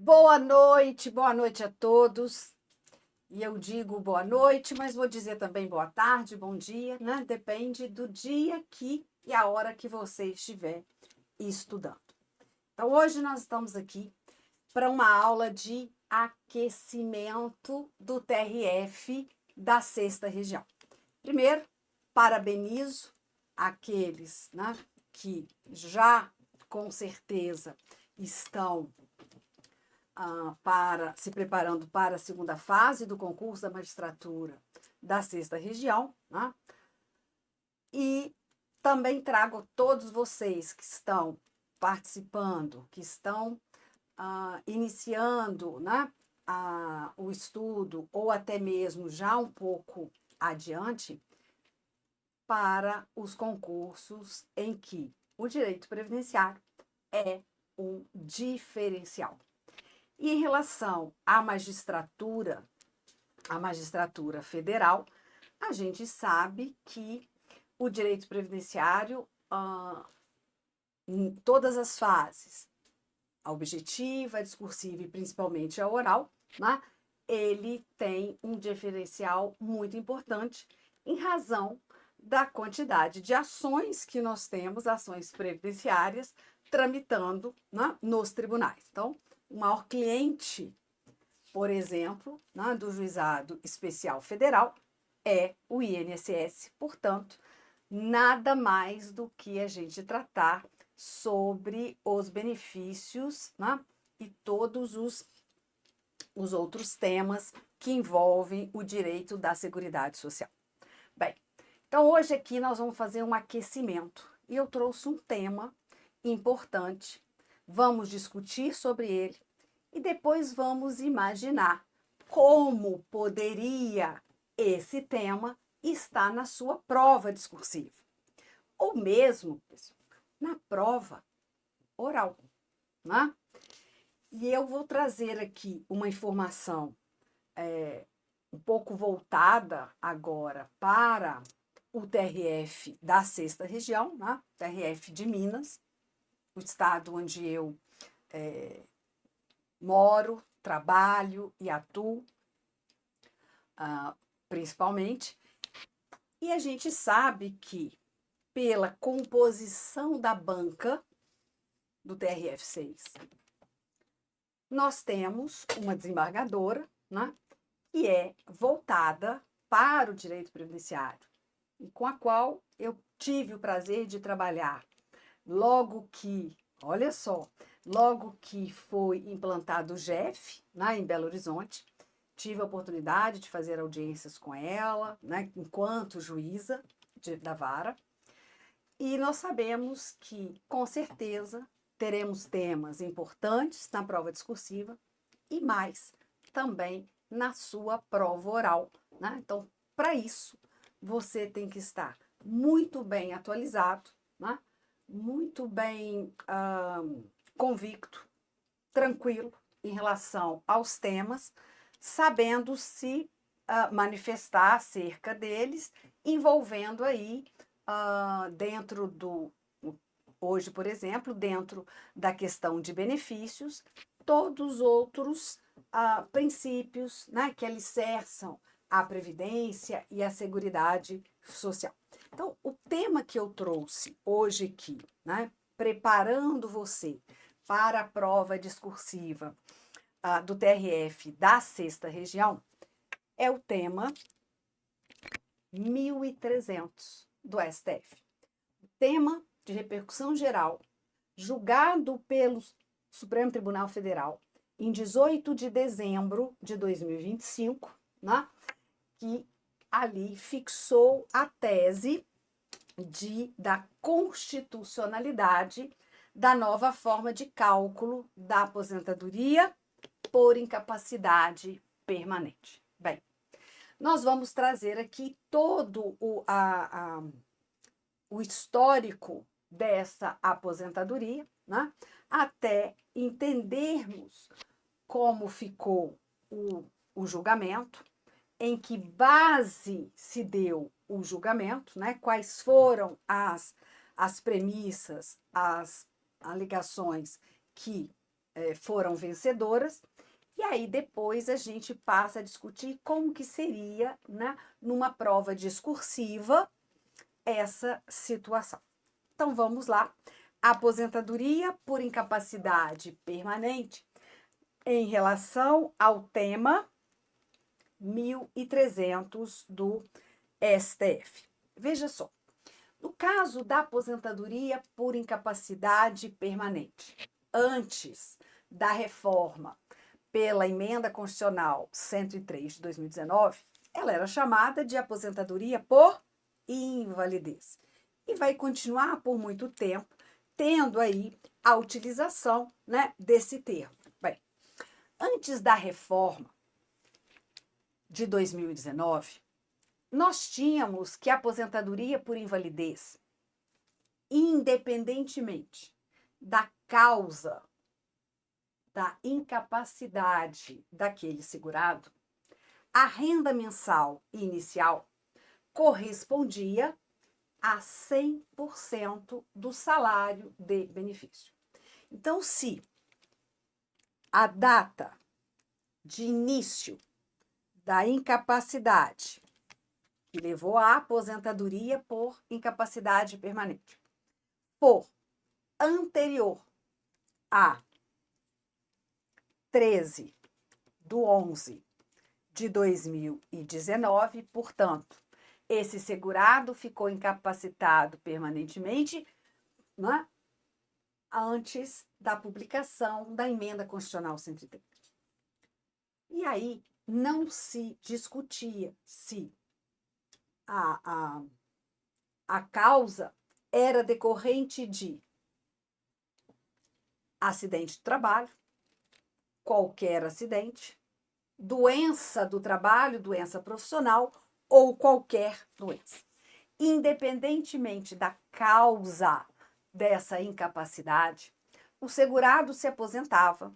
Boa noite a todos. E eu digo boa noite, mas vou dizer também boa tarde, bom dia, né? Depende do dia e a hora que você estiver estudando. Então, hoje nós estamos aqui para uma aula de aquecimento do TRF da sexta região. Primeiro, parabenizo aqueles, né, que já com certeza estão para se preparando para a segunda fase do concurso da magistratura da sexta região, né? E também trago todos vocês que estão participando, que estão iniciando, né, o estudo ou até mesmo já um pouco adiante para os concursos em que o direito previdenciário é um diferencial. E em relação à magistratura federal, a gente sabe que o direito previdenciário, em todas as fases, a objetiva, a discursiva e principalmente a oral, né, ele tem um diferencial muito importante em razão da quantidade de ações que nós temos, ações previdenciárias, tramitando, né, nos tribunais. Então, o maior cliente, por exemplo, né, do Juizado Especial Federal é o INSS. Portanto, nada mais do que a gente tratar sobre os benefícios, né, e todos os outros temas que envolvem o direito da Seguridade Social. Bem, então hoje aqui nós vamos fazer um aquecimento e eu trouxe um tema importante. Vamos discutir sobre ele e depois vamos imaginar como poderia esse tema estar na sua prova discursiva, ou mesmo na prova oral, né? E eu vou trazer aqui uma informação um pouco voltada agora para o TRF da sexta região, né? TRF de Minas, o estado onde eu moro, trabalho e atuo, principalmente. E a gente sabe que, pela composição da banca do TRF6, nós temos uma desembargadora, né, que é voltada para o direito previdenciário e com a qual eu tive o prazer de trabalhar logo que, olha só, logo que foi implantado o GEF, né, em Belo Horizonte. Tive a oportunidade de fazer audiências com ela, né, enquanto juíza da vara. E nós sabemos que, com certeza, teremos temas importantes na prova discursiva e mais também na sua prova oral, né? Então, para isso, você tem que estar muito bem atualizado, né? Muito bem convicto, tranquilo em relação aos temas, sabendo se manifestar acerca deles, envolvendo aí dentro do, hoje, por exemplo, dentro da questão de benefícios, todos os outros princípios, né, que alicerçam a Previdência e a Seguridade Social. Então, o tema que eu trouxe hoje aqui, né, preparando você para a prova discursiva do TRF da sexta região, é o tema 1300 do STF. Tema de repercussão geral, julgado pelo Supremo Tribunal Federal em 18 de dezembro de 2025, né, que ali fixou a tese da constitucionalidade da nova forma de cálculo da aposentadoria por incapacidade permanente. Bem, nós vamos trazer aqui todo o histórico dessa aposentadoria, né? Até entendermos como ficou o julgamento, em que base se deu o julgamento, né? Quais foram as premissas, as alegações que foram vencedoras. E aí depois a gente passa a discutir como que seria, né, numa prova discursiva essa situação. Então vamos lá. Aposentadoria por incapacidade permanente em relação ao tema 1300 do STF. Veja só. No caso da aposentadoria por incapacidade permanente, antes da reforma pela Emenda Constitucional 103 de 2019, ela era chamada de aposentadoria por invalidez. E vai continuar por muito tempo tendo aí a utilização, né, desse termo. Bem, antes da reforma de 2019, nós tínhamos que a aposentadoria por invalidez, independentemente da causa da incapacidade daquele segurado, a renda mensal inicial correspondia a 100% do salário de benefício. Então, se a data de início da incapacidade que levou à aposentadoria por incapacidade permanente for anterior a 13/11/2019, portanto, esse segurado ficou incapacitado permanentemente, né, antes da publicação da Emenda Constitucional 103. E aí não se discutia se a causa era decorrente de acidente de trabalho, qualquer acidente, doença do trabalho, doença profissional ou qualquer doença. Independentemente da causa dessa incapacidade, o segurado se aposentava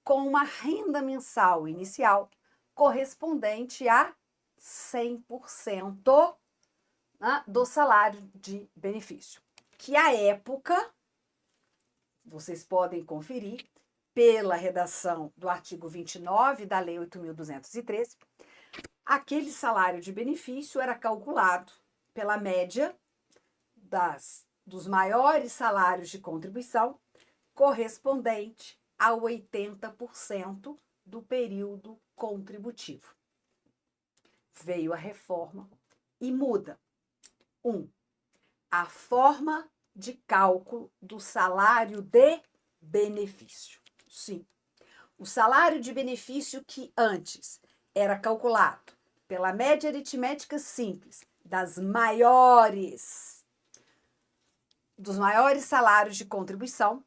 com uma renda mensal inicial correspondente a 100%, né, do salário de benefício, que à época, vocês podem conferir, pela redação do artigo 29 da Lei 8.213, aquele salário de benefício era calculado pela média dos maiores salários de contribuição, correspondente a 80% do período contributivo. Veio a reforma e muda. 1. A forma de cálculo do salário de benefício. Sim, o salário de benefício que antes era calculado pela média aritmética simples dos maiores salários de contribuição,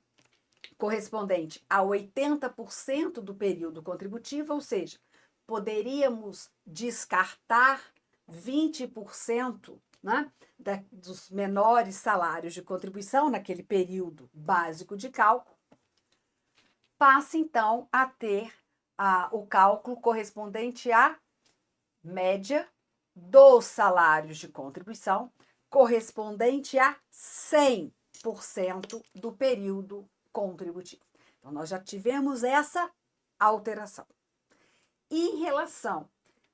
correspondente a 80% do período contributivo, ou seja, poderíamos descartar 20%, né, dos menores salários de contribuição naquele período básico de cálculo, passa então a ter o cálculo correspondente à média dos salários de contribuição, correspondente a 100% do período contributivo. Então, nós já tivemos essa alteração. Em relação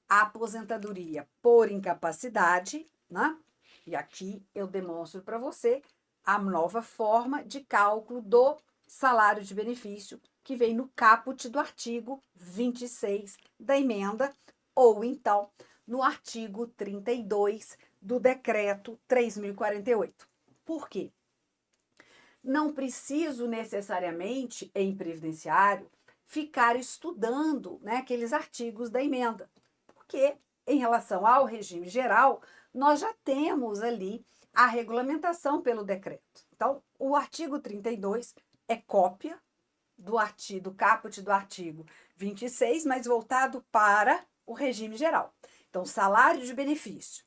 à aposentadoria por incapacidade, né? E aqui eu demonstro para você a nova forma de cálculo do salário de benefício que vem no caput do artigo 26 da emenda, ou então no artigo 32 do decreto 3.048. Por quê? Não preciso necessariamente, em previdenciário, ficar estudando, né, aqueles artigos da emenda, porque em relação ao regime geral, nós já temos ali a regulamentação pelo decreto. Então, o artigo 32 é cópia do caput do artigo 26, mas voltado para o regime geral. Então, salário de benefício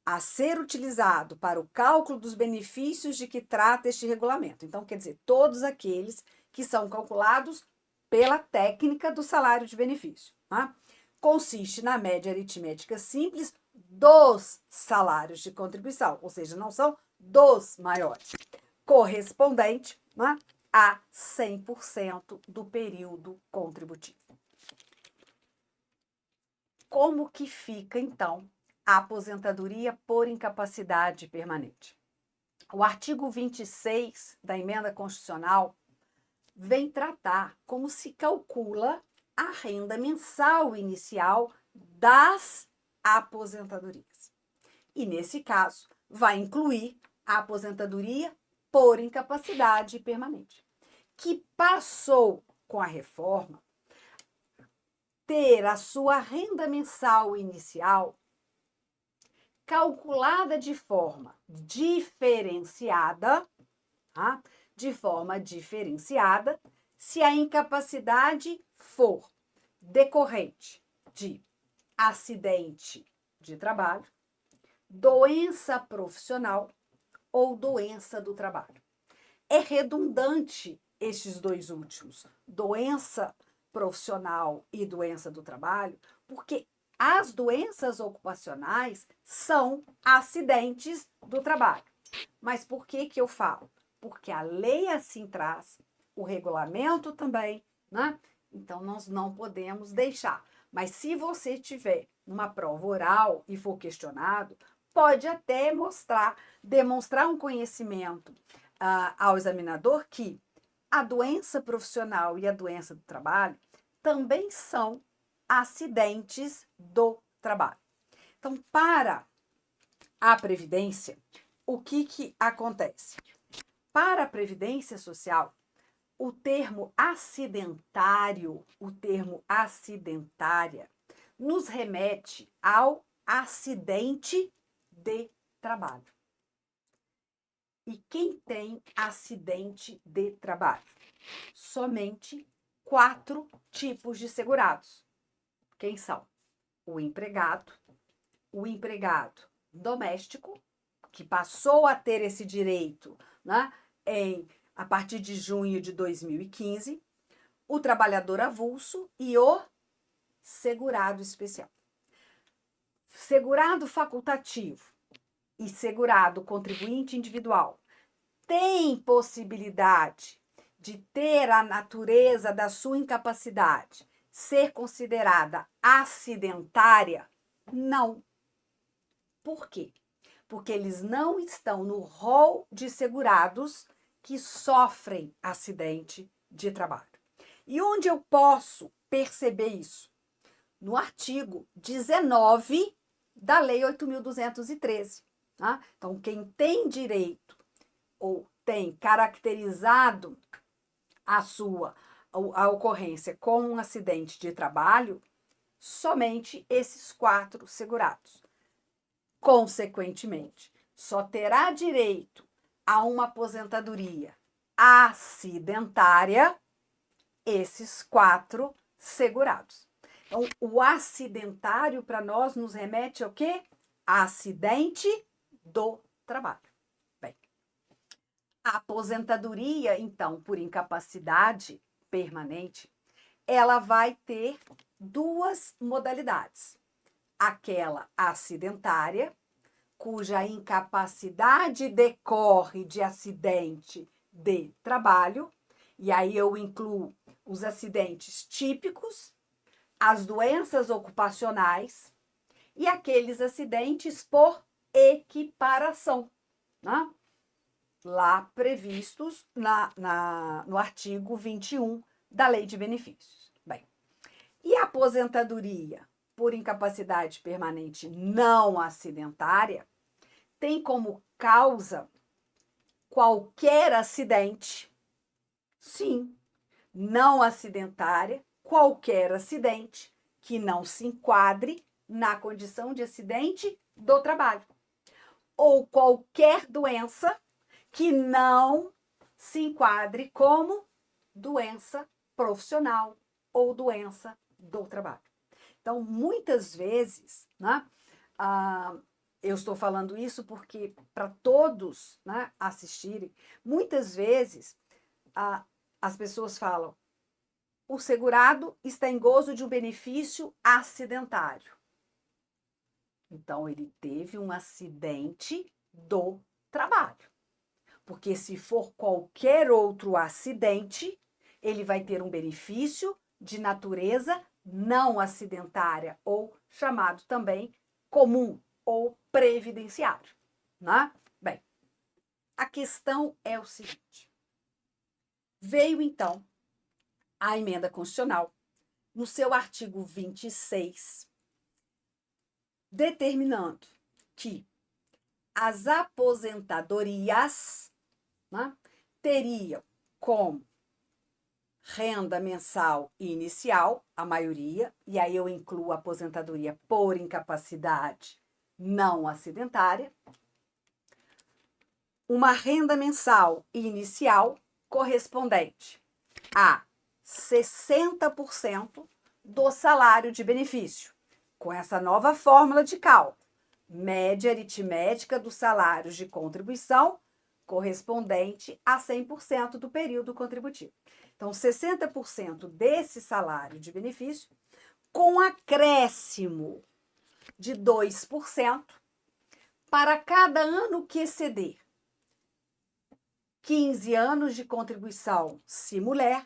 a ser utilizado para o cálculo dos benefícios de que trata este regulamento. Então, quer dizer, todos aqueles que são calculados pela técnica do salário de benefício. Tá? Consiste na média aritmética simples dos salários de contribuição, ou seja, não são dos maiores, correspondente, né, a 100% do período contributivo. Como que fica, então, a aposentadoria por incapacidade permanente? O artigo 26 da Emenda Constitucional vem tratar como se calcula a renda mensal inicial das aposentadorias. E, nesse caso, vai incluir a aposentadoria por incapacidade permanente, que passou com a reforma ter a sua renda mensal inicial calculada de forma diferenciada, tá? De forma diferenciada, se a incapacidade for decorrente de acidente de trabalho, doença profissional ou doença do trabalho. É redundante estes dois últimos, doença profissional e doença do trabalho, porque as doenças ocupacionais são acidentes do trabalho. Mas por que que eu falo? Porque a lei assim traz, o regulamento também, né? Então, nós não podemos deixar. Mas se você tiver numa prova oral e for questionado, pode até demonstrar um conhecimento ao examinador que a doença profissional e a doença do trabalho também são acidentes do trabalho. Então, para a Previdência, o que acontece? Para a Previdência Social, o termo acidentária, nos remete ao acidente de trabalho. E quem tem acidente de trabalho? Somente 4 tipos de segurados. Quem são? O empregado doméstico, que passou a ter esse direito, né, a partir de junho de 2015, o trabalhador avulso e o segurado especial. Segurado facultativo e segurado contribuinte individual tem possibilidade de ter a natureza da sua incapacidade ser considerada acidentária? Não. Por quê? Porque eles não estão no rol de segurados que sofrem acidente de trabalho. E onde eu posso perceber isso? No artigo 19 da Lei 8.213. Tá? Então, quem tem direito ou tem caracterizado a ocorrência com um acidente de trabalho, somente esses 4 segurados. Consequentemente, só terá direito a uma aposentadoria acidentária esses 4 segurados. Então, o acidentário para nós nos remete ao quê? Acidente do trabalho. Bem, a aposentadoria, então, por incapacidade permanente, ela vai ter 2 modalidades. Aquela acidentária, cuja incapacidade decorre de acidente de trabalho, e aí eu incluo os acidentes típicos, as doenças ocupacionais e aqueles acidentes por equiparação, né? Lá previstos no artigo 21 da Lei de Benefícios. Bem, e a aposentadoria por incapacidade permanente não acidentária tem como causa qualquer acidente, sim, não acidentária, qualquer acidente que não se enquadre na condição de acidente do trabalho, ou qualquer doença que não se enquadre como doença profissional ou doença do trabalho. Então, muitas vezes, né, eu estou falando isso porque para todos, né, assistirem, muitas vezes as pessoas falam: o segurado está em gozo de um benefício acidentário. Então, ele teve um acidente do trabalho. Porque se for qualquer outro acidente, ele vai ter um benefício de natureza não acidentária, ou chamado também comum ou previdenciário, né? Bem, a questão é o seguinte. Veio, então, a emenda constitucional, no seu artigo 26, determinando que as aposentadorias, né, teriam como renda mensal inicial, a maioria, e aí eu incluo a aposentadoria por incapacidade não acidentária, uma renda mensal inicial correspondente a 60% do salário de benefício, com essa nova fórmula de cálculo, média aritmética dos salários de contribuição correspondente a 100% do período contributivo. Então, 60% desse salário de benefício, com acréscimo de 2% para cada ano que exceder 15 anos de contribuição se mulher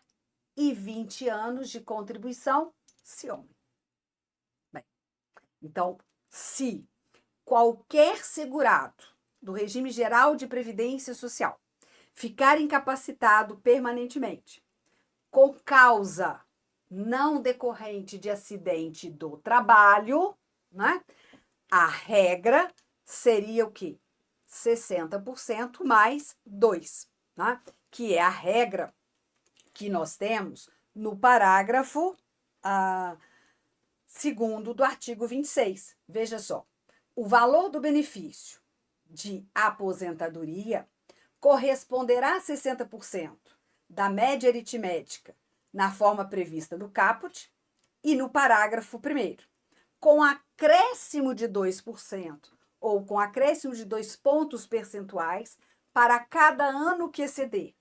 e 20 anos de contribuição se homem. Bem, então, se qualquer segurado do regime geral de previdência social ficar incapacitado permanentemente com causa não decorrente de acidente do trabalho, né? A regra seria o quê? 60% mais 2, né? Que é a regra que nós temos no parágrafo 2º do artigo 26. Veja só, o valor do benefício de aposentadoria corresponderá a 60% da média aritmética na forma prevista no caput e no parágrafo 1º, com acréscimo de 2% ou com acréscimo de 2 pontos percentuais para cada ano que exceder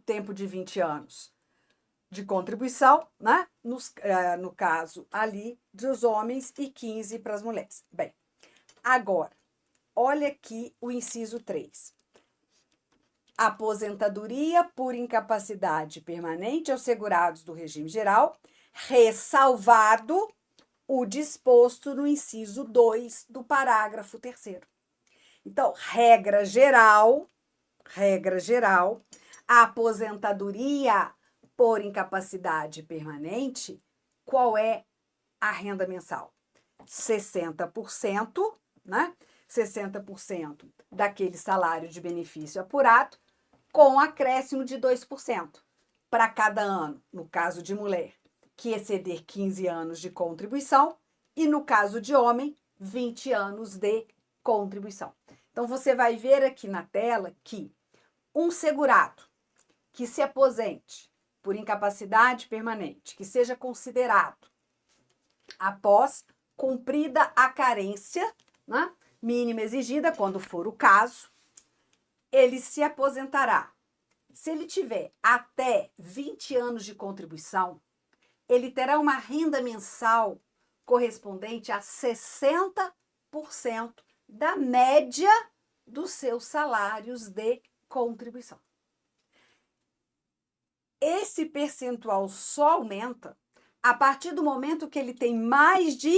tempo de 20 anos de contribuição, né? No caso ali dos homens e 15 para as mulheres. Bem, agora, olha aqui o inciso 3. Aposentadoria por incapacidade permanente aos segurados do regime geral, ressalvado o disposto no inciso 2 do parágrafo 3º. Então, regra geral, a aposentadoria por incapacidade permanente, qual é a renda mensal? 60%, né? 60% daquele salário de benefício apurado, com acréscimo de 2% para cada ano, no caso de mulher, que exceder 15 anos de contribuição, e no caso de homem, 20 anos de contribuição. Então, você vai ver aqui na tela que um segurado que se aposente por incapacidade permanente, que seja considerado após cumprida a carência, né, mínima exigida, quando for o caso, ele se aposentará. Se ele tiver até 20 anos de contribuição, ele terá uma renda mensal correspondente a 60% da média dos seus salários de contribuição. Esse percentual só aumenta a partir do momento que ele tem mais de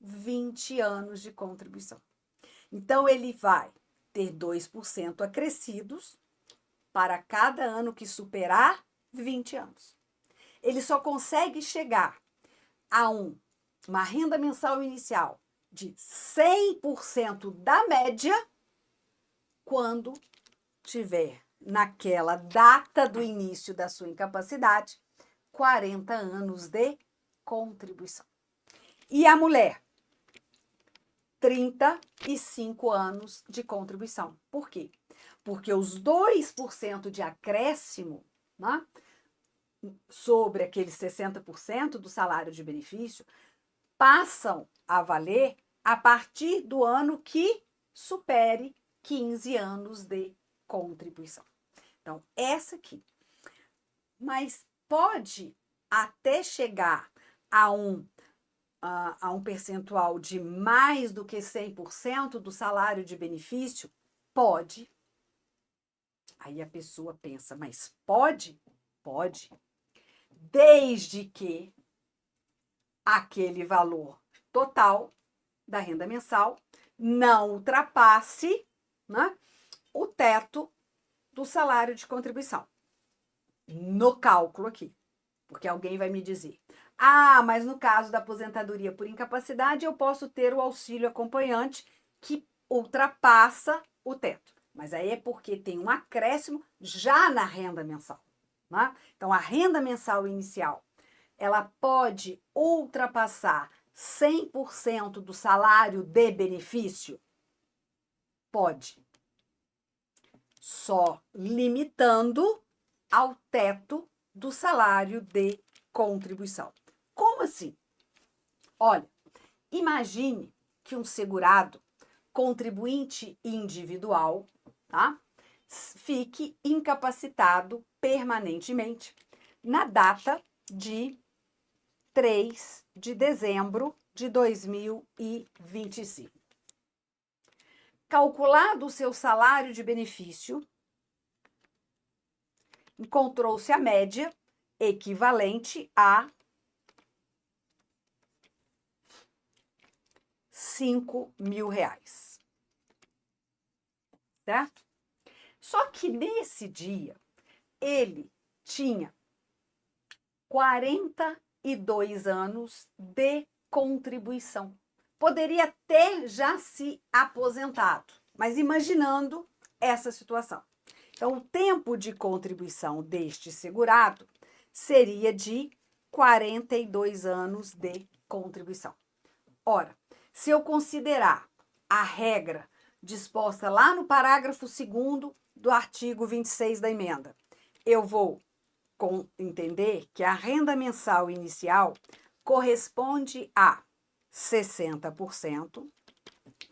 20 anos de contribuição. Então, ele vai ter 2% acrescidos para cada ano que superar 20 anos. Ele só consegue chegar a uma renda mensal inicial de 100% da média quando tiver, naquela data do início da sua incapacidade, 40 anos de contribuição. E a mulher, 35 anos de contribuição. Por quê? Porque os 2% de acréscimo, né, sobre aqueles 60% do salário de benefício passam a valer a partir do ano que supere 15 anos de contribuição. Então, essa aqui. Mas pode até chegar a um percentual de mais do que 100% do salário de benefício? Pode, Aí a pessoa pensa, mas pode? Pode. Desde que aquele valor total da renda mensal não ultrapasse, né, o teto do salário de contribuição. No cálculo aqui. Porque alguém vai me dizer, ah, mas no caso da aposentadoria por incapacidade, eu posso ter o auxílio acompanhante que ultrapassa o teto. Mas aí é porque tem um acréscimo já na renda mensal. Né? Então, a renda mensal inicial, ela pode ultrapassar 100% do salário de benefício? Pode. Só limitando ao teto do salário de contribuição. Como assim? Olha, imagine que um segurado, contribuinte individual, tá, fique incapacitado permanentemente na data de 3 de dezembro de 2025. Calculado o seu salário de benefício, encontrou-se a média equivalente a 5.000 reais. Certo? Só que nesse dia, ele tinha 42 anos de contribuição. Poderia ter já se aposentado, mas imaginando essa situação. Então, o tempo de contribuição deste segurado seria de 42 anos de contribuição. Ora, se eu considerar a regra disposta lá no parágrafo 2º do artigo 26 da emenda, eu vou entender que a renda mensal inicial corresponde a 60%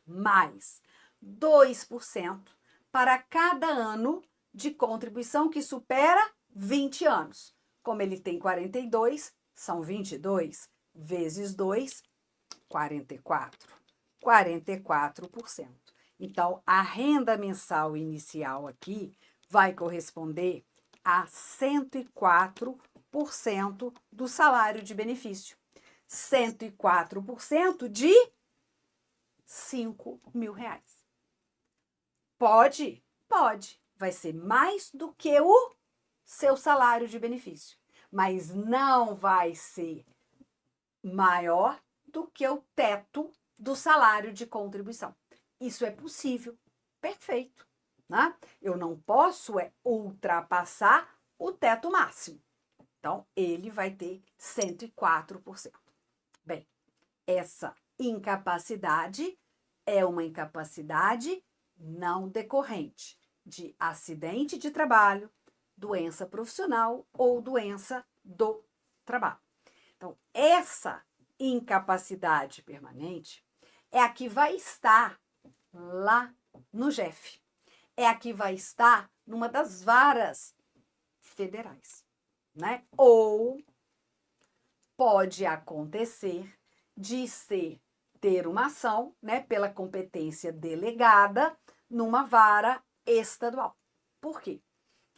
mais 2% para cada ano de contribuição que supera 20 anos. Como ele tem 42, são 22 vezes 2, 44. 44%. Então, a renda mensal inicial aqui vai corresponder a 104% do salário de benefício. 104% de 5.000 reais. Pode? Pode. Vai ser mais do que o seu salário de benefício. Mas não vai ser maior do que o teto do salário de contribuição. Isso é possível. Perfeito. Né? Eu não posso ultrapassar o teto máximo. Então, ele vai ter 104%. Bem, essa incapacidade é uma incapacidade não decorrente de acidente de trabalho, doença profissional ou doença do trabalho. Então, essa incapacidade permanente é a que vai estar lá no JEF. É a que vai estar numa das varas federais, né? Ou pode acontecer de ter uma ação, né, pela competência delegada numa vara estadual. Por quê?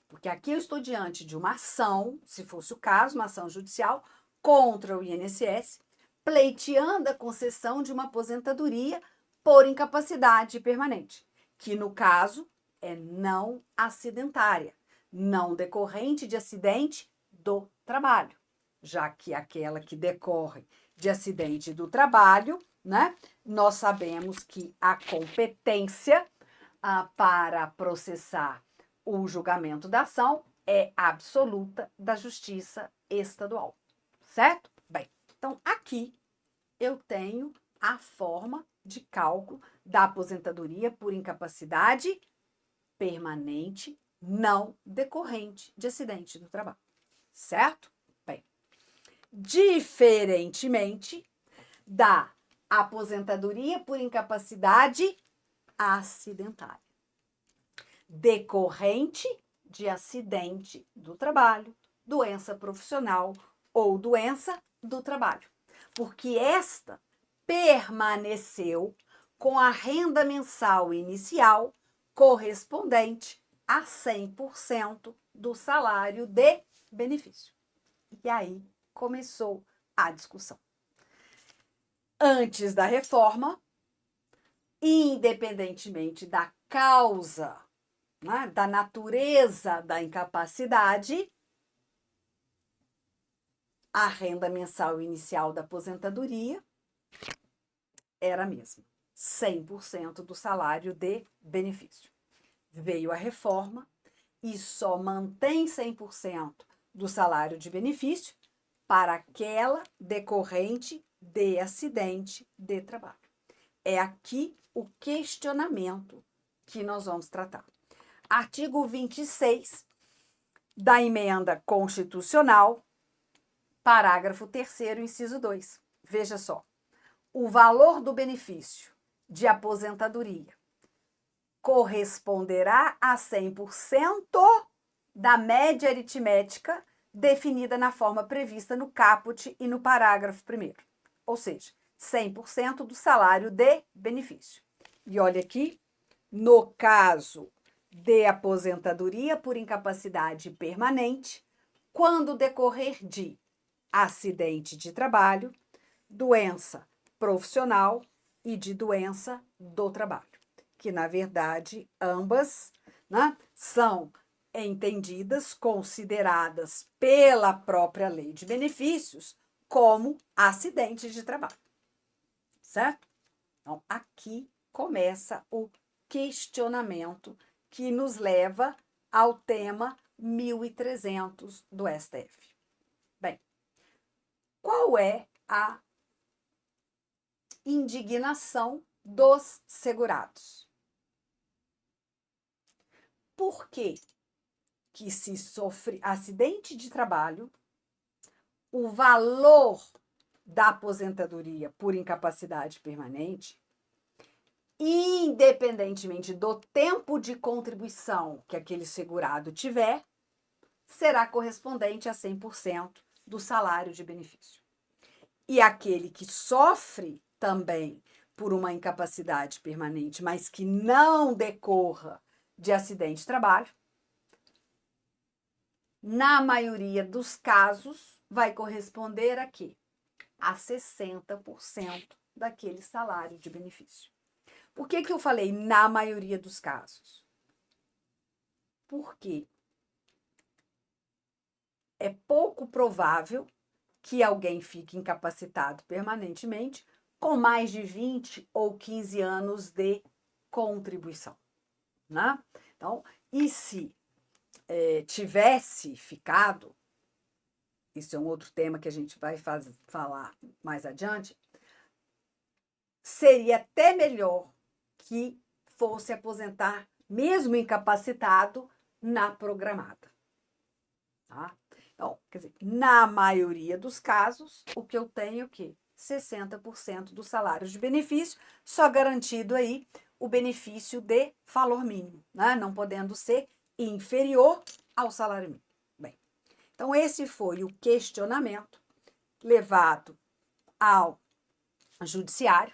Porque aqui eu estou diante de uma ação, se fosse o caso, uma ação judicial contra o INSS, pleiteando a concessão de uma aposentadoria por incapacidade permanente, que no caso é não acidentária, não decorrente de acidente do trabalho, já que aquela que decorre de acidente do trabalho, né, nós sabemos que a competência para processar o julgamento da ação é absoluta da Justiça Estadual, certo? Bem, então aqui eu tenho a forma de cálculo da aposentadoria por incapacidade permanente não decorrente de acidente do trabalho, certo? Bem, diferentemente da aposentadoria por incapacidade acidentária, decorrente de acidente do trabalho, doença profissional ou doença do trabalho, porque esta permaneceu com a renda mensal inicial correspondente a 100% do salário de benefício. E aí começou a discussão. Antes da reforma, independentemente da causa, né, da natureza da incapacidade, a renda mensal inicial da aposentadoria era a mesma, 100% do salário de benefício. Veio a reforma e só mantém 100% do salário de benefício para aquela decorrente de acidente de trabalho. É aqui o questionamento que nós vamos tratar. Artigo 26 da Emenda Constitucional, parágrafo 3º, inciso 2. Veja só. O valor do benefício de aposentadoria corresponderá a 100% da média aritmética definida na forma prevista no caput e no parágrafo 1º. Ou seja, 100% do salário de benefício. E olha aqui, no caso de aposentadoria por incapacidade permanente, quando decorrer de acidente de trabalho, doença profissional e de doença do trabalho, que na verdade ambas, né, são entendidas, consideradas pela própria lei de benefícios como acidentes de trabalho, certo? Então, aqui começa o questionamento que nos leva ao tema 1300 do STF. Bem, qual é a indignação dos segurados? Por que que se sofre acidente de trabalho, o valor da aposentadoria por incapacidade permanente, independentemente do tempo de contribuição que aquele segurado tiver, será correspondente a 100% do salário de benefício. E aquele que sofre também por uma incapacidade permanente, mas que não decorra de acidente de trabalho, na maioria dos casos, vai corresponder a quê? A 60% daquele salário de benefício. Por que eu falei na maioria dos casos? Porque é pouco provável que alguém fique incapacitado permanentemente com mais de 20 ou 15 anos de contribuição, né? Então, e se tivesse ficado, isso é um outro tema que a gente vai falar mais adiante, seria até melhor que fosse aposentar, mesmo incapacitado, na programada. Tá? Então, quer dizer, na maioria dos casos, o que eu tenho é o quê? 60% do salário de benefício, só garantido aí o benefício de valor mínimo, né? Não podendo ser inferior ao salário mínimo. Bem, então esse foi o questionamento levado ao judiciário,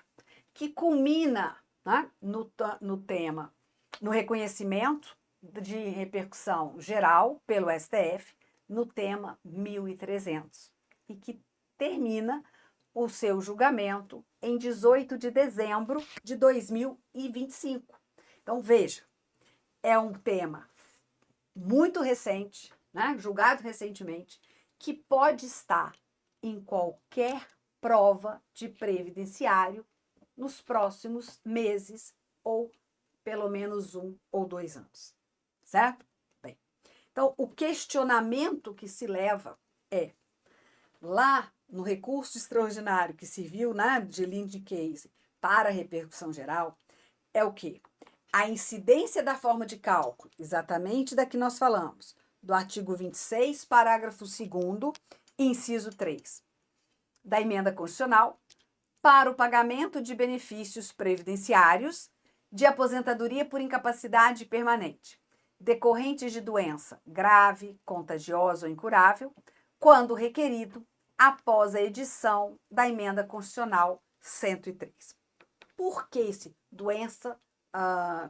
que culmina, né, no tema, no reconhecimento de repercussão geral pelo STF, no tema 1300, e que termina o seu julgamento em 18 de dezembro de 2025. Então, veja, é um tema muito recente, né, julgado recentemente, que pode estar em qualquer prova de previdenciário nos próximos meses ou pelo menos 1 ou 2 anos, certo? Bem, então o questionamento que se leva é, lá no recurso extraordinário que serviu, né, de linde case para a repercussão geral, é o quê? A incidência da forma de cálculo, exatamente da que nós falamos, do artigo 26, parágrafo 2º, inciso 3, da emenda constitucional, para o pagamento de benefícios previdenciários de aposentadoria por incapacidade permanente, decorrentes de doença grave, contagiosa ou incurável, quando requerido após a edição da emenda constitucional 103. Por que esse doença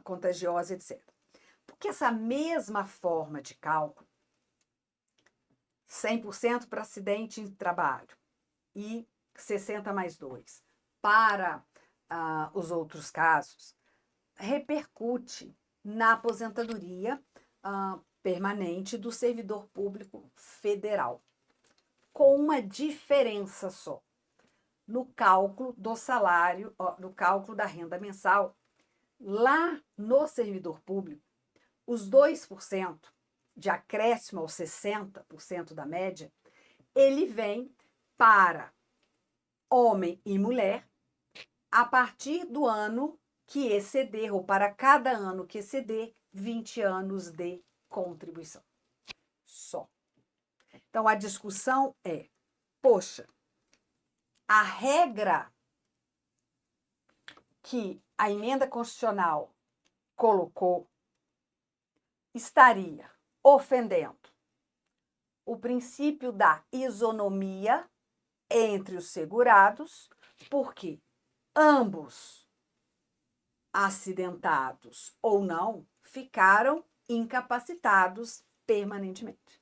contagiosa, etc? que essa mesma forma de cálculo, 100% para acidente em trabalho e 60 mais 2 para os outros casos, repercute na aposentadoria permanente do servidor público federal, com uma diferença só. No cálculo do salário, no cálculo da renda mensal, lá no servidor público, os 2% de acréscimo aos 60% da média, ele vem para homem e mulher a partir do ano que exceder, ou para cada ano que exceder, 20 anos de contribuição. Só. Então, a discussão é, poxa, a regra que a emenda constitucional colocou estaria ofendendo o princípio da isonomia entre os segurados, porque ambos, acidentados ou não, ficaram incapacitados permanentemente,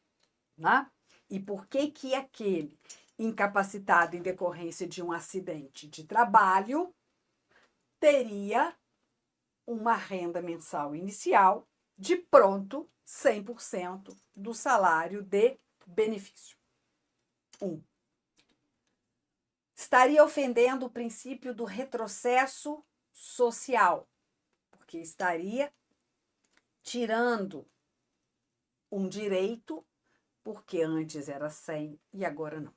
né? E por que aquele incapacitado em decorrência de um acidente de trabalho teria uma renda mensal inicial de pronto 100% do salário de benefício? Estaria ofendendo o princípio do retrocesso social, porque estaria tirando um direito, porque antes era 100 e agora não.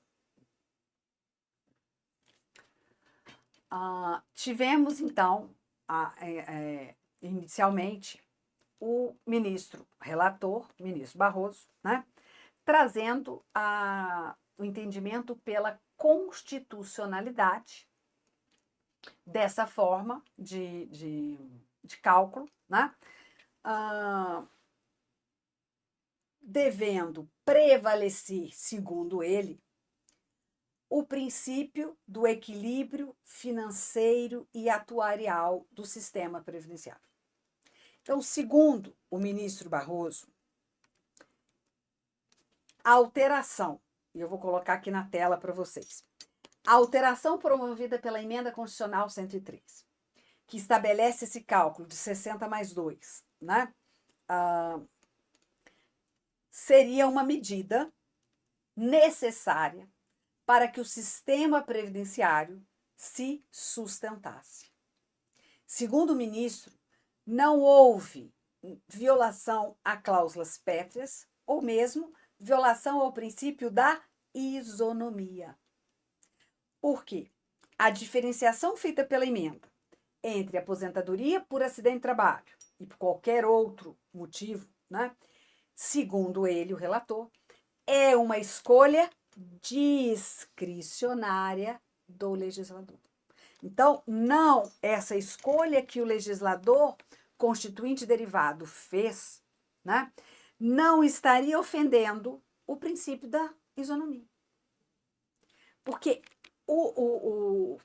Tivemos, então, inicialmente, o ministro relator, ministro Barroso, né, trazendo o entendimento pela constitucionalidade dessa forma de cálculo, né, devendo prevalecer, segundo ele, o princípio do equilíbrio financeiro e atuarial do sistema previdenciário. Então, segundo o ministro Barroso, a alteração, e eu vou colocar aqui na tela para vocês, a alteração promovida pela Emenda Constitucional 103, que estabelece esse cálculo de 60 mais 2, né? Seria uma medida necessária para que o sistema previdenciário se sustentasse. Segundo o ministro, não houve violação a cláusulas pétreas ou mesmo violação ao princípio da isonomia. Por quê? A diferenciação feita pela emenda entre aposentadoria por acidente de trabalho e por qualquer outro motivo, né, segundo ele, o relator, é uma escolha discricionária do legislador. Então, não essa escolha que o legislador constituinte derivado fez, né, não estaria ofendendo o princípio da isonomia. Porque o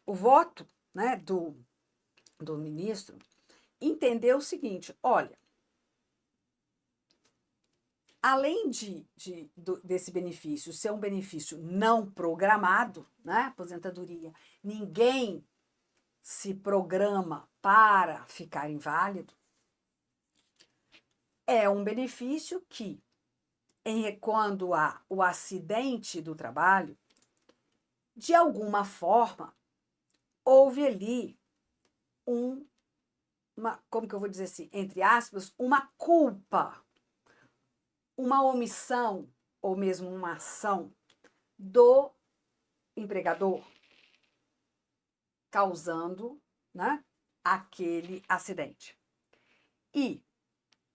voto, né, do ministro entendeu o seguinte: olha, além desse benefício ser um benefício não programado, né, aposentadoria, ninguém se programa para ficar inválido, é um benefício que, quando há o acidente do trabalho, de alguma forma, houve ali como que eu vou dizer assim, entre aspas, uma culpa, uma omissão ou mesmo uma ação do empregador causando, né, aquele acidente. E,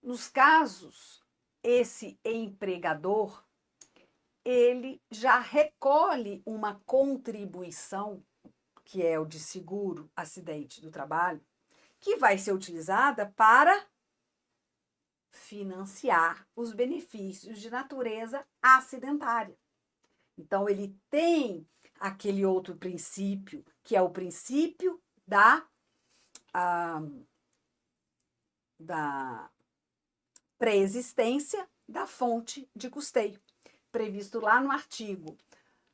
nos casos, esse empregador, ele já recolhe uma contribuição, que é o de seguro acidente do trabalho, que vai ser utilizada para financiar os benefícios de natureza acidentária. Então, ele tem aquele outro princípio, que é o princípio da preexistência da fonte de custeio, previsto lá no artigo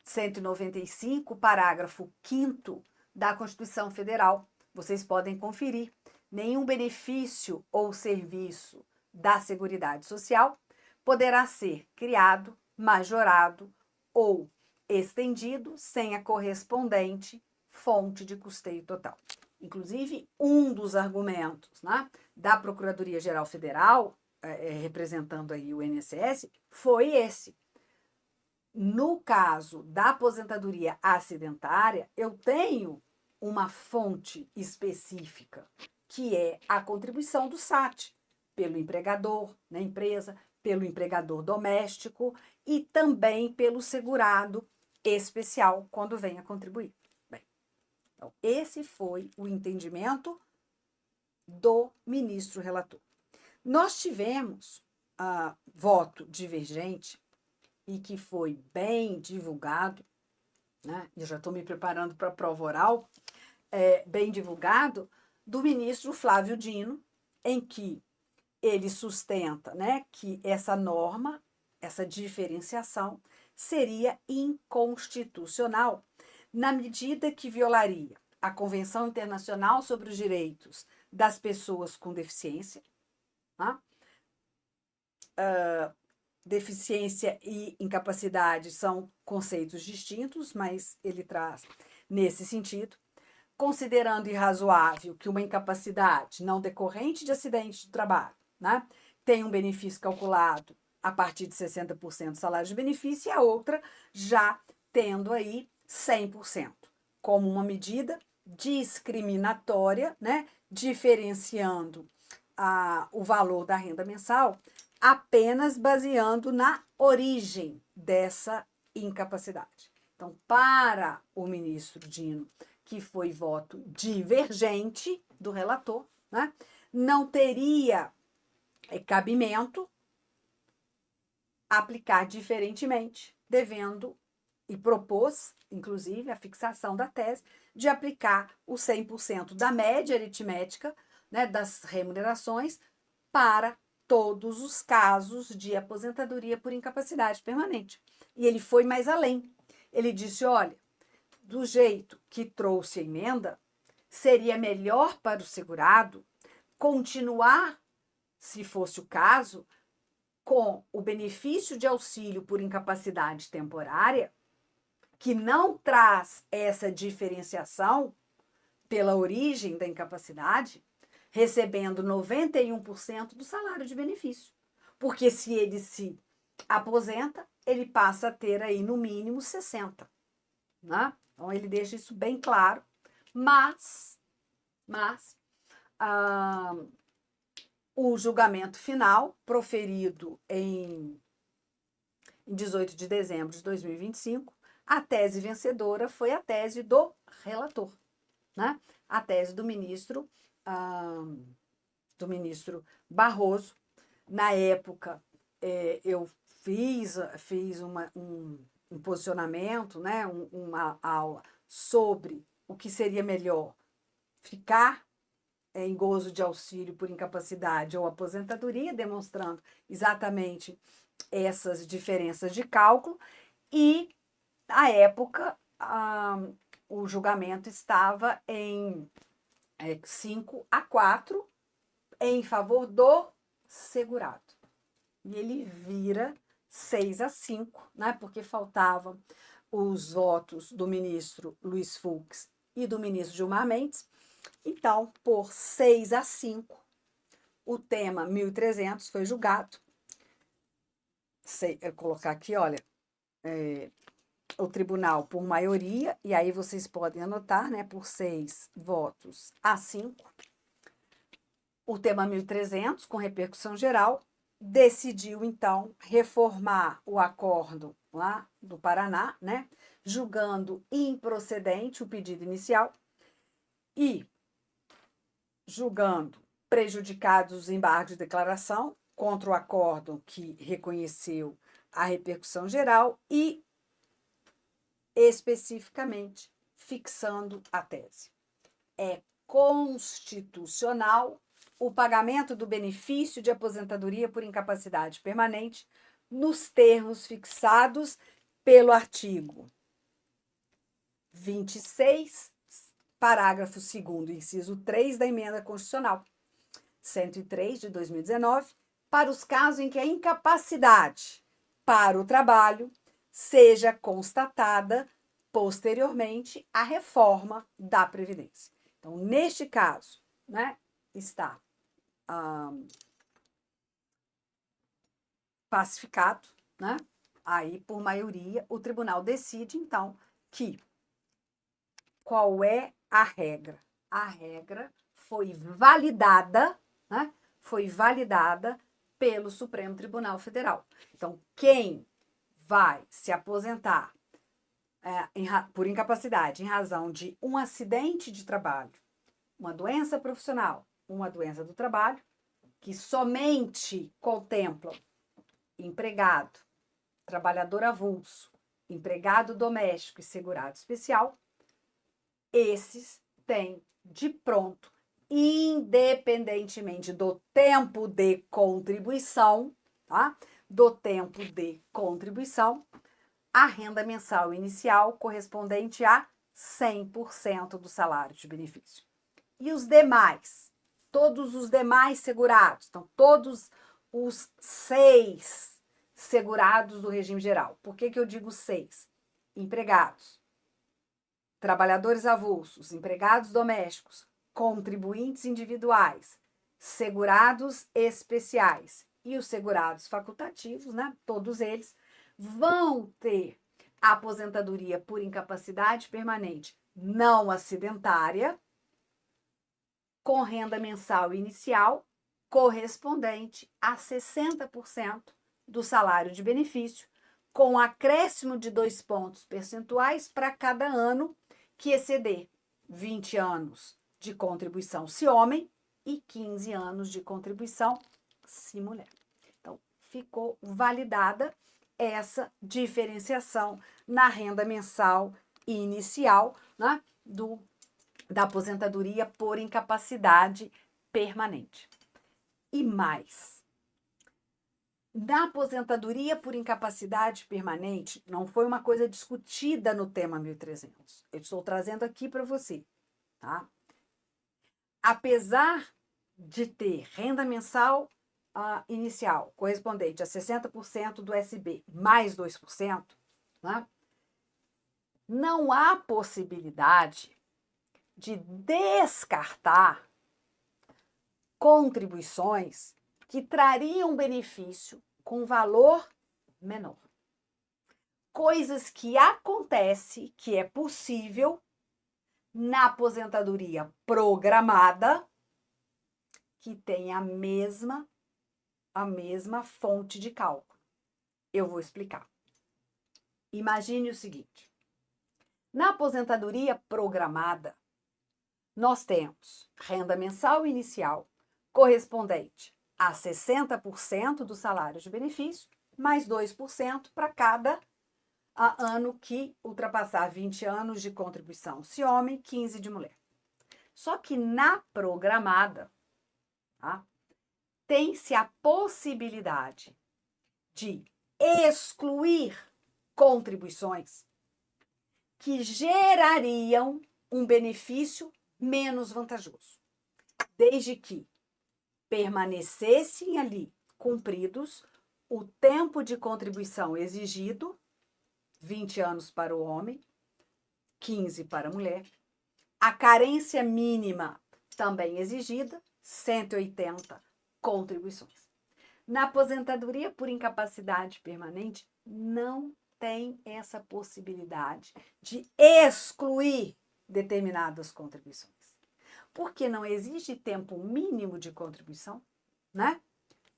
195, parágrafo 5º da Constituição Federal. Vocês podem conferir. Nenhum benefício ou serviço da Seguridade Social poderá ser criado, majorado ou estendido sem a correspondente fonte de custeio total. Inclusive, um dos argumentos, né, da Procuradoria-Geral Federal, representando aí o INSS, foi esse. No caso da aposentadoria acidentária, eu tenho uma fonte específica, que é a contribuição do SAT, pelo empregador na empresa, pelo empregador doméstico e também pelo segurado especial, quando vem a contribuir. Bem, então, esse foi o entendimento do ministro relator. Nós tivemos voto divergente e que foi bem divulgado, né? Eu já estou me preparando para a prova oral, bem divulgado, do ministro Flávio Dino, em que ele sustenta, né, que essa norma, essa diferenciação, seria inconstitucional, na medida que violaria a Convenção Internacional sobre os Direitos das Pessoas com Deficiência, né? Deficiência e incapacidade são conceitos distintos, mas ele traz nesse sentido, considerando irrazoável que uma incapacidade não decorrente de acidente de trabalho, né, tem um benefício calculado a partir de 60% do salário de benefício e a outra já tendo aí 100%, como uma medida discriminatória, né, diferenciando o valor da renda mensal apenas baseando na origem dessa incapacidade. Então, para o ministro Dino, que foi voto divergente do relator, né, não teria cabimento aplicar diferentemente, devendo, e propôs, inclusive, a fixação da tese de aplicar o 100% da média aritmética, né, das remunerações para todos os casos de aposentadoria por incapacidade permanente. E ele foi mais além. Ele disse, olha, do jeito que trouxe a emenda, seria melhor para o segurado continuar, se fosse o caso, com o benefício de auxílio por incapacidade temporária, que não traz essa diferenciação pela origem da incapacidade, recebendo 91% do salário de benefício. Porque se ele se aposenta, ele passa a ter aí no mínimo 60%. Né? Então, ele deixa isso bem claro. Mas o julgamento final, proferido em 18 de dezembro de 2025, a tese vencedora foi a tese do relator, né? A tese do ministro Barroso. Na época, eu fiz um posicionamento, né? Uma aula sobre o que seria melhor ficar em gozo de auxílio por incapacidade ou aposentadoria, demonstrando exatamente essas diferenças de cálculo, e, à época, o julgamento estava em 5-4 em favor do segurado. E ele vira 6-5, né, porque faltavam os votos do ministro Luiz Fux e do ministro Gilmar Mendes. Então, por 6-5, o tema 1.300 foi julgado. Eu colocar aqui, olha, o tribunal por maioria, e aí vocês podem anotar, né, por 6-5, o tema 1.300, com repercussão geral, decidiu, então, reformar o acordo lá do Paraná, né, julgando improcedente o pedido inicial e julgando prejudicados os embargos de declaração contra o acórdão que reconheceu a repercussão geral e, especificamente, fixando a tese. É constitucional o pagamento do benefício de aposentadoria por incapacidade permanente nos termos fixados pelo artigo 26, parágrafo 2º, inciso 3 da Emenda Constitucional 103 de 2019, para os casos em que a incapacidade para o trabalho seja constatada posteriormente à reforma da Previdência. Então, neste caso, né, está pacificado, né? Aí, por maioria, o tribunal decide, então, que qual é a regra? A regra foi validada, né? Foi validada pelo Supremo Tribunal Federal. Então, quem vai se aposentar por incapacidade em razão de um acidente de trabalho, uma doença profissional, uma doença do trabalho, que somente contemplam empregado, trabalhador avulso, empregado doméstico e segurado especial, esses têm de pronto, independentemente do tempo de contribuição, tá? Do tempo de contribuição, a renda mensal inicial correspondente a 100% do salário de benefício. E os demais, todos os demais segurados, então todos os 6 segurados do regime geral. Por que eu digo 6? Empregados, trabalhadores avulsos, empregados domésticos, contribuintes individuais, segurados especiais e os segurados facultativos, né? Todos eles vão ter aposentadoria por incapacidade permanente não acidentária, com renda mensal inicial correspondente a 60% do salário de benefício, com acréscimo de 2 pontos percentuais para cada ano que exceder 20 anos de contribuição se homem e 15 anos de contribuição se mulher. Então, ficou validada essa diferenciação na renda mensal inicial, né, da aposentadoria por incapacidade permanente. E mais, na aposentadoria por incapacidade permanente, não foi uma coisa discutida no tema 1300. Eu estou trazendo aqui para você, tá? Apesar de ter renda mensal inicial correspondente a 60% do SB mais 2%, né? Não há possibilidade de descartar contribuições que trariam benefício com valor menor. Coisas que acontece, que é possível na aposentadoria programada, que tem a mesma fonte de cálculo. Eu vou explicar. Imagine o seguinte: na aposentadoria programada, nós temos renda mensal inicial correspondente a 60% do salário de benefício, mais 2% para cada ano que ultrapassar 20 anos de contribuição, se homem, 15 de mulher. Só que na programada, tá, tem-se a possibilidade de excluir contribuições que gerariam um benefício menos vantajoso, desde que permanecessem ali cumpridos o tempo de contribuição exigido, 20 anos para o homem, 15 para a mulher, a carência mínima também exigida, 180 contribuições. Na aposentadoria por incapacidade permanente, não tem essa possibilidade de excluir determinadas contribuições. Porque não existe tempo mínimo de contribuição, né?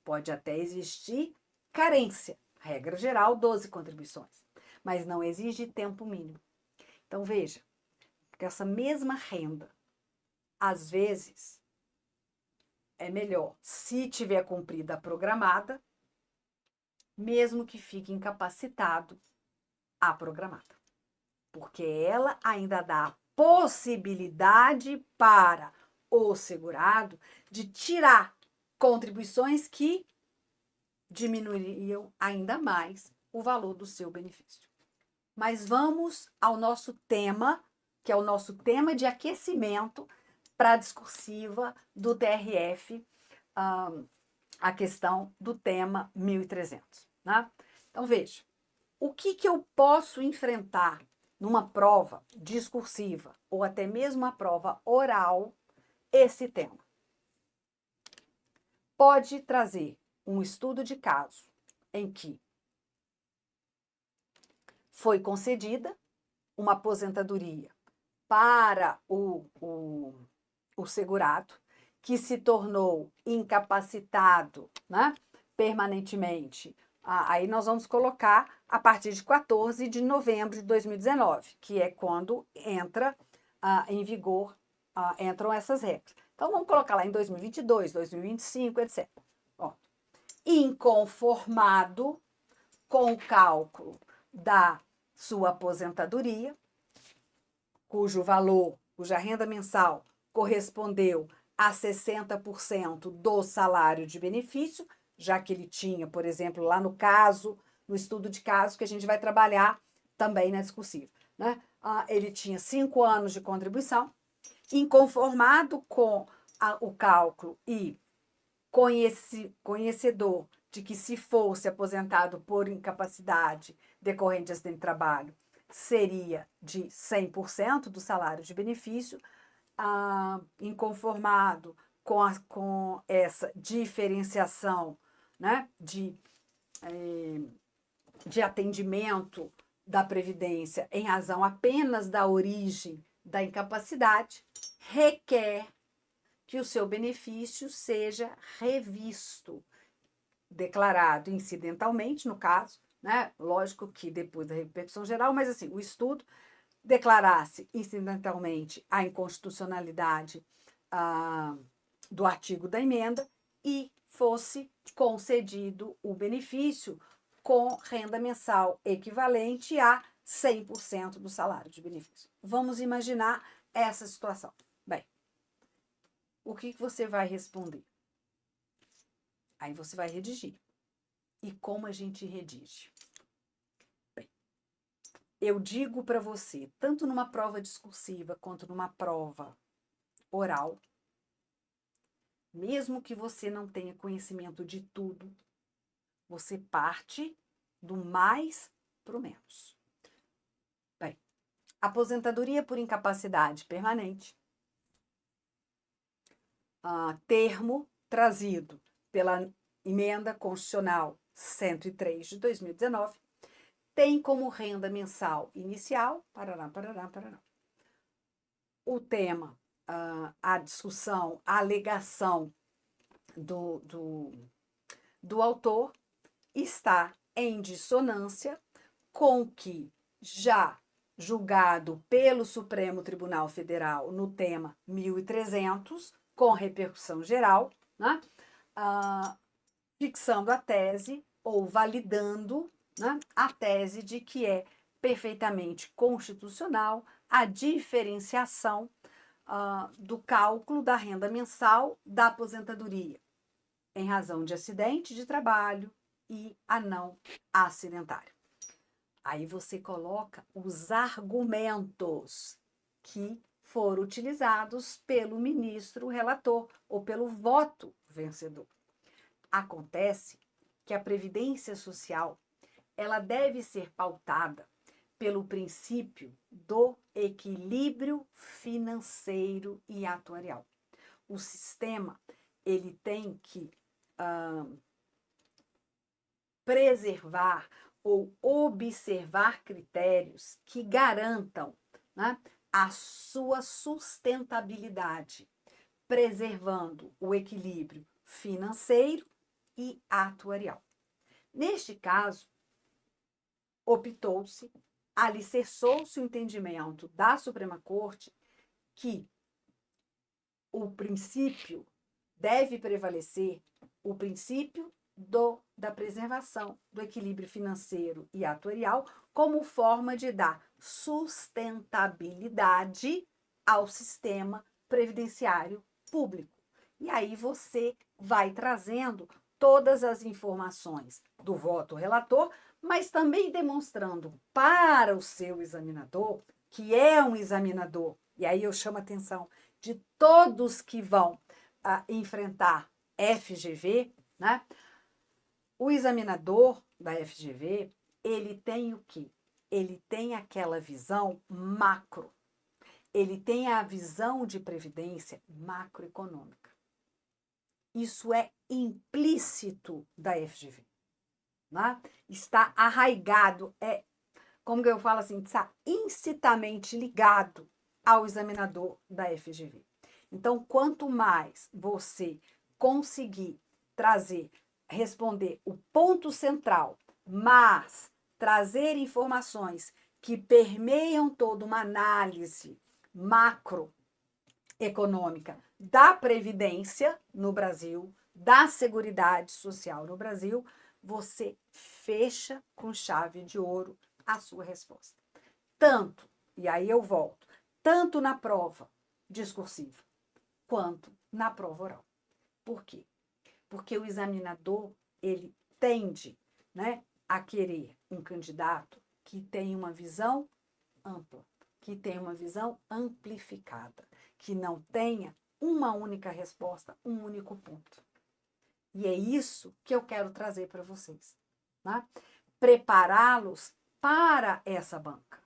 Pode até existir carência, regra geral, 12 contribuições, mas não exige tempo mínimo. Então, veja, que essa mesma renda, às vezes, é melhor, se tiver cumprida a programada, mesmo que fique incapacitado a programada. Porque ela ainda dá possibilidade para o segurado de tirar contribuições que diminuiriam ainda mais o valor do seu benefício. Mas vamos ao nosso tema, que é o nosso tema de aquecimento para a discursiva do TRF, a questão do tema 1300. Né? Então, veja, o que eu posso enfrentar numa prova discursiva ou até mesmo uma prova oral esse tema? Pode trazer um estudo de caso em que foi concedida uma aposentadoria para o segurado, que se tornou incapacitado, né, permanentemente. Aí nós vamos colocar a partir de 14 de novembro de 2019, que é quando entra em vigor, entram essas regras. Então, vamos colocar lá em 2022, 2025, etc. Ó, inconformado com o cálculo da sua aposentadoria, cujo valor, cuja renda mensal correspondeu a 60% do salário de benefício, já que ele tinha, por exemplo, lá no caso, no estudo de caso que a gente vai trabalhar também na discursiva, né? Ele tinha 5 anos de contribuição, inconformado com o cálculo e conhecedor de que se fosse aposentado por incapacidade decorrente de acidente de trabalho, seria de 100% do salário de benefício, inconformado com essa diferenciação, né, de atendimento da Previdência em razão apenas da origem da incapacidade, requer que o seu benefício seja revisto, declarado incidentalmente, no caso, né? Lógico que depois da repercussão geral, mas assim, o estudo declarasse incidentalmente a inconstitucionalidade do artigo da emenda e fosse concedido o benefício com renda mensal equivalente a 100% do salário de benefício. Vamos imaginar essa situação. Bem, o que você vai responder? Aí você vai redigir. E como a gente redige? Bem, eu digo para você, tanto numa prova discursiva quanto numa prova oral, mesmo que você não tenha conhecimento de tudo, você parte do mais para o menos. Bem, aposentadoria por incapacidade permanente, termo trazido pela Emenda Constitucional 103 de 2019, tem como renda mensal inicial, parará. O tema, a discussão, a alegação do autor está em dissonância com o que já julgado pelo Supremo Tribunal Federal no tema 1300, com repercussão geral, né? Fixando a tese ou validando, né, a tese de que é perfeitamente constitucional a diferenciação do cálculo da renda mensal da aposentadoria, em razão de acidente de trabalho e a não acidentária. Aí você coloca os argumentos que foram utilizados pelo ministro relator ou pelo voto vencedor. Acontece que a previdência social ela deve ser pautada pelo princípio do equilíbrio financeiro e atuarial. O sistema ele tem que preservar ou observar critérios que garantam, né, a sua sustentabilidade, preservando o equilíbrio financeiro e atuarial. Neste caso, optou-se, alicerçou-se o entendimento da Suprema Corte que o princípio deve prevalecer, o princípio da preservação do equilíbrio financeiro e atuarial como forma de dar sustentabilidade ao sistema previdenciário público. E aí você vai trazendo todas as informações do voto relator, mas também demonstrando para o seu examinador, que é um examinador, e aí eu chamo a atenção de todos que vão enfrentar FGV, né? O examinador da FGV, ele tem o quê? Ele tem aquela visão macro. Ele tem a visão de previdência macroeconômica. Isso é implícito da FGV. Né? Está arraigado, como que eu falo assim, está incitamente ligado ao examinador da FGV. Então, quanto mais você conseguir responder o ponto central, mas trazer informações que permeiam toda uma análise macroeconômica da Previdência no Brasil, da Seguridade Social no Brasil, você fecha com chave de ouro a sua resposta. Tanto, e aí eu volto, tanto na prova discursiva quanto na prova oral. Por quê? Porque o examinador, ele tende, né, a querer um candidato que tenha uma visão ampla, que tenha uma visão amplificada, que não tenha uma única resposta, um único ponto. E é isso que eu quero trazer para vocês, né? Prepará-los para essa banca.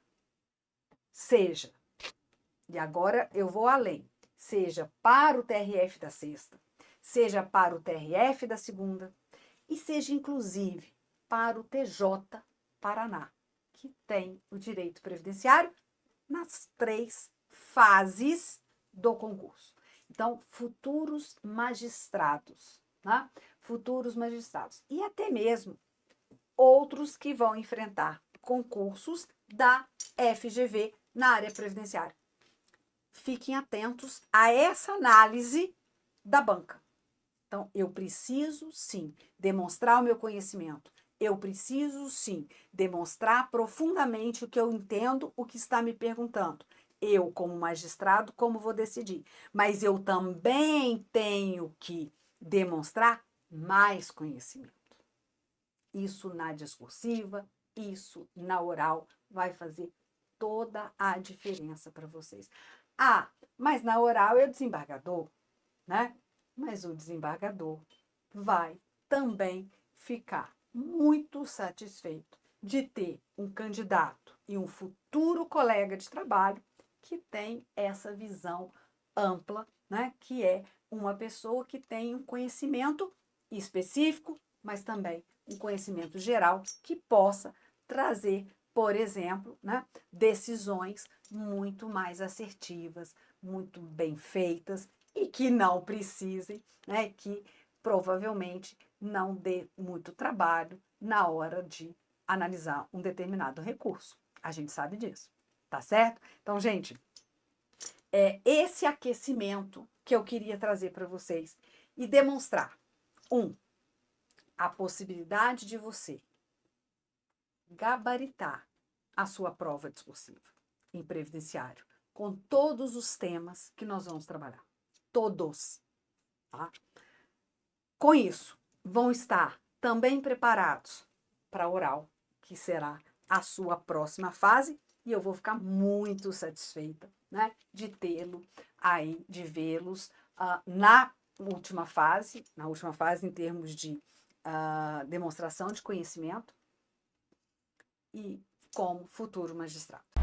Seja, e agora eu vou além, seja para o TRF da sexta, seja para o TRF da segunda e seja inclusive para o TJ Paraná, que tem o direito previdenciário nas 3 fases do concurso. Então, futuros magistrados, né? Futuros magistrados. E até mesmo outros que vão enfrentar concursos da FGV na área previdenciária. Fiquem atentos a essa análise da banca. Então, eu preciso, sim, demonstrar o meu conhecimento. Eu preciso, sim, demonstrar profundamente o que eu entendo, o que está me perguntando. Eu, como magistrado, como vou decidir? Mas eu também tenho que demonstrar mais conhecimento. Isso na discursiva, isso na oral, vai fazer toda a diferença para vocês. Ah, mas na oral é o desembargador, né? Mas o desembargador vai também ficar muito satisfeito de ter um candidato e um futuro colega de trabalho que tem essa visão ampla, né? Que é uma pessoa que tem um conhecimento específico, mas também um conhecimento geral que possa trazer, por exemplo, né, decisões muito mais assertivas, muito bem feitas e que não precisem, né, que provavelmente não dê muito trabalho na hora de analisar um determinado recurso. A gente sabe disso, tá certo? Então, gente, é esse aquecimento que eu queria trazer para vocês e demonstrar, a possibilidade de você gabaritar a sua prova discursiva em previdenciário com todos os temas que nós vamos trabalhar. Todos. Tá? Com isso, vão estar também preparados para a oral, que será a sua próxima fase, e eu vou ficar muito satisfeita, né, de tê-lo aí, de vê-los na última fase em termos de demonstração de conhecimento e como futuro magistrado.